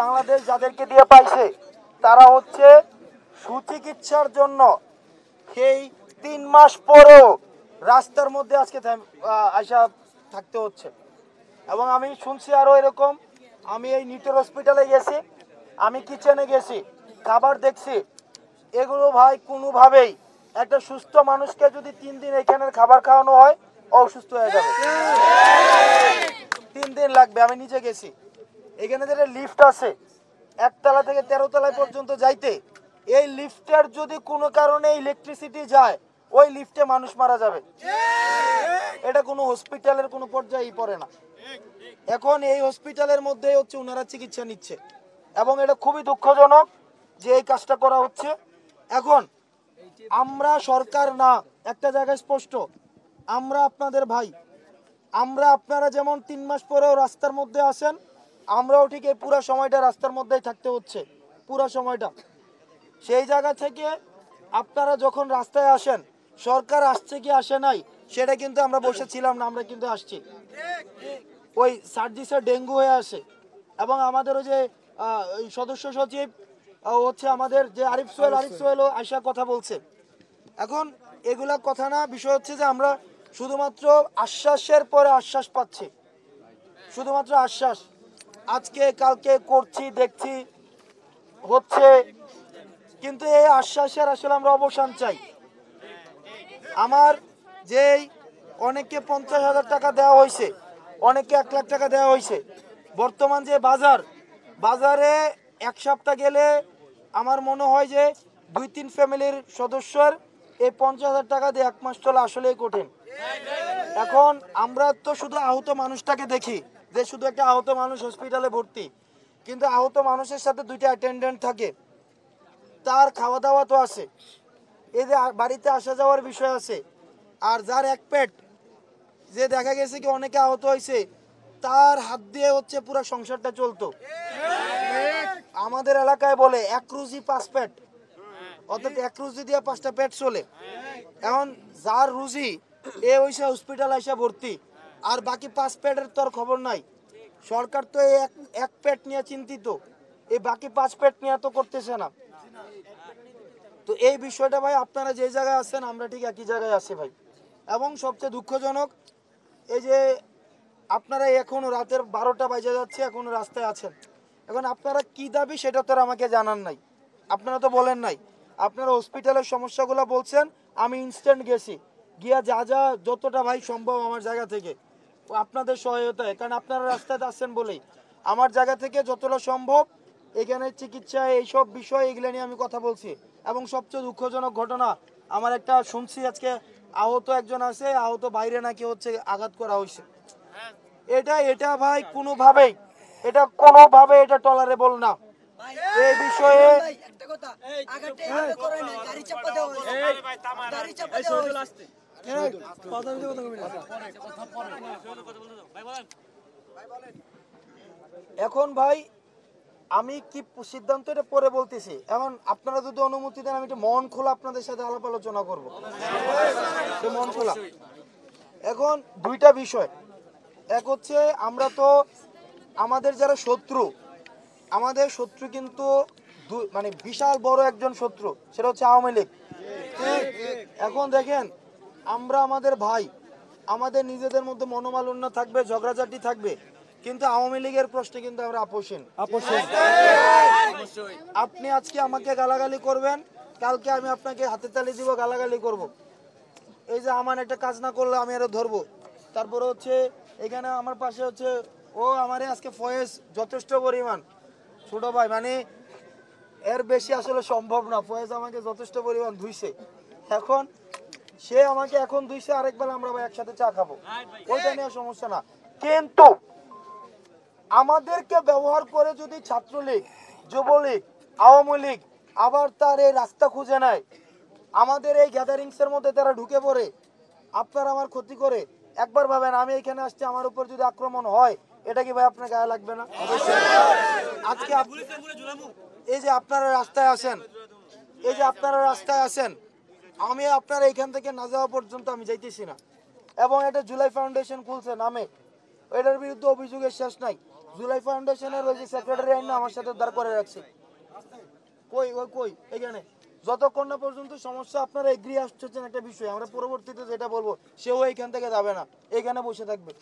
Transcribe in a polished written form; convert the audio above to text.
বাংলাদেশ যাদেরকে দিয়ে পাইছে তারা হচ্ছে সুচিকিৎসার জন্য সেই 3 মাস পরেও রাস্তার মধ্যে আজকে আইসা থাকতে হচ্ছে। এবং আমি শুনছি আরও এরকম, আমি এই নিটোর হসপিটালে গেছি, আমি কিচেনে গেছি, খাবার দেখছি, এগুলো ভাই কোনোভাবেই একটা সুস্থ মানুষকে যদি 3 দিন এখানের খাবার খাওয়ানো হয় অসুস্থ হয়ে যাবে, 3 দিন লাগবে। আমি নিজে গেছি, এখানে যেটা লিফট আছে 1 তলা থেকে 13 তলায় পর্যন্ত যাইতে, এই লিফটের যদি কোনো কারণে ইলেকট্রিসিটি যায় ওই লিফটে মানুষ মারা যাবে। এটা কোনো হসপিটালের কোনো পর্যায়েই পড়ে না। এখন এই হসপিটালের মধ্যে হচ্ছে ওনারা চিকিৎসা নিচ্ছে এবং এটা খুবই দুঃখজনক যে এই কাজটা করা হচ্ছে। এখন আমরা সরকার না, একটা জায়গায় স্পষ্ট, আমরা আপনাদের ভাই, আমরা আপনারা যেমন 3 মাস পরেও রাস্তার মধ্যে আসেন, আমরাও ঠিক এই পুরো সময়টা রাস্তার মধ্যেই থাকতে হচ্ছে, পুরো সময়টা। সেই জায়গা থেকে আপনারা যখন রাস্তায় আসেন, সরকার আসছে কি আসে নাই সেটা কিন্তু আমরা বসেছিলাম না, আমরা কিন্তু আসছি। ওই সার্জিসের ডেঙ্গু হয়ে আসে এবং আমাদের ওই যে সদস্য সচিব হচ্ছে আমাদের যে আরিফ সোহেলও আইসা কথা বলছে। এখন এগুলা কথা না, বিষয় হচ্ছে যে আমরা শুধুমাত্র আশ্বাসের পরে আশ্বাস পাচ্ছি, শুধুমাত্র আশ্বাস। আজকে কালকে করছি, দেখছি, হচ্ছে, কিন্তু এই আশ্বাসের আসলে আমরা অবসান চাই। আমার যেই অনেককে 50,000 টাকা দেওয়া হয়েছে, অনেককে 1 লাখ টাকা দেওয়া হয়েছে, বর্তমান যে বাজারে 1 সপ্তাহ গেলে আমার মনে হয় যে 2-3 ফ্যামিলির সদস্যের এই 50,000 টাকা দিয়ে 1 মাস চলা আসলেই কঠিন। এখন আমরা তো শুধু আহত মানুষটাকে দেখি যে শুধু একটা আহত মানুষ হসপিটালে ভর্তি, কিন্তু আহত মানুষের সাথে 2টা অ্যাটেন্ডেন্ট থাকে, তার খাওয়া দাওয়া তো আছে, এই যে বাড়িতে আসা যাওয়ার বিষয় আছে। আর যার 1 পেট, যে দেখা গেছে কি অনেকে আহত হয়েছে, তার হাত দিয়ে হচ্ছে পুরো সংসারটা চলতো। আমাদের এলাকায় বলে 1 রুজি 5 পেট, অর্থাৎ 1 রুজি দিয়ে 5টা পেট চলে। এখন যার রুজি এ হইছে হসপিটাল আইসা ভর্তি, আর বাকি 5 পেটের তো আর খবর নাই। সরকার তো এই এক পেট নিয়ে চিন্তিত, এই বাকি 5 পেট নিয়ে তো করতেছে না। তো এই বিষয়টা ভাই, আপনারা যে জায়গায় আছেন আমরা ঠিক একই জায়গায় আছি ভাই। এবং সবচেয়ে দুঃখজনক এই যে আপনারা এখনো রাতের 12টা বাজে যাচ্ছে, এখনো রাস্তায় আছেন। এখন আপনারা কি দাবি সেটা তো আমাকে জানান নাই, আপনারা তো বলেন নাই। আপনারা হসপিটালের সমস্যাগুলো বলছেন, আমি ইনস্ট্যান্ট গেছি, গিয়া যা যা যতটা ভাই সম্ভব আমার জায়গা থেকে আপনাদের সহায়তায়, কারণ আপনারা রাস্তায় আসছেন বলেই আমার জায়গা থেকে যতটা সম্ভব এখানে চিকিৎসা এইসব বিষয় এগুলো নিয়ে আমি কথা বলছি। এবং সবচেয়ে দুঃখজনক ঘটনা, আমার একটা শুনছি আজকে আহত একজন আছে, আহত বাইরে নাকি হচ্ছে আঘাত করা হয়েছে। এটা ভাই কোনোভাবেই এটা টলারেবল না। এই বিষয়ে এখন ভাই আমি কি সিদ্ধান্ত এটা পরে বলতেছি। এখন আপনারা যদি অনুমতি দেন আমি একটু মন খোলা আপনাদের সাথে আলাপ আলোচনা করবো, মন খোলা। এখন 2টা বিষয়, এক হচ্ছে আমরা তো আমাদের যারা শত্রু, আমাদের শত্রু কিন্তু মানে বিশাল বড় একজন শত্রু, সেটা হচ্ছে আওয়ামী লীগ। এখন দেখেন, আমরা আমাদের ভাই, আমাদের নিজেদের মধ্যে মনোমালিন্য থাকবে, ঝগড়াঝাটি থাকবে, কিন্তু আওয়ামী লীগের প্রশ্নে কিন্তু আমরা আপোষহীন। আপনি আজকে আমাকে গালাগালি করবেন, কালকে আমি আপনাকে হাতে তালি দিব, গালাগালি করব। এই যে আমার একটা কাজ না করলে আমি আরো ধরবো। তারপরে হচ্ছে এখানে আমার পাশে হচ্ছে ও আমারে আজকে ফয়েজ যথেষ্ট পরিমাণ ছোট ভাই, মানে এর বেশি আসলে সম্ভব না। ফয়েজ আমাকে যথেষ্ট পরিমাণ ধুইছে, এখন সে আমাকে এখন ধুইছে, আরেকবার আমরা ভাই একসাথে চা খাবো, ওইটা নিয়ে সমস্যা না। কিন্তু আমাদেরকে ব্যবহার করে যদি ছাত্রলীগ, যুবলীগ, আওয়ামী লীগ আবার তার এই রাস্তা খুঁজে নেয়, আমাদের এই গ্যাদারিংস এর মধ্যে তারা ঢুকে পড়ে আপনার আমার ক্ষতি করে, একবার ভাবেন আমি এখানে আসছি, আমার উপর যদি আক্রমণ হয় এটা কি ভাই আপনার গায়ে লাগবে না? আজকে এই যে আপনারা রাস্তায় আসেন, আমি আপনারা এখান থেকে না যাওয়া পর্যন্ত আমি যাইতেছি না। এবং এটা জুলাই ফাউন্ডেশন খুলছে নামে, এটার বিরুদ্ধে অভিযোগের শেষ নাই। জুলাই ফাউন্ডেশনের ওই যে সেক্রেটারি আইন না আমার সাথে উদ্ধার করে রাখছে। কই ওই কই এখানে যতক্ষণ না পর্যন্ত সমস্যা আপনারা এগ্রি আসছেন একটা বিষয়, আমরা পরবর্তীতে যেটা বলবো সেও এইখান থেকে যাবে না, এখানে বসে থাকবে।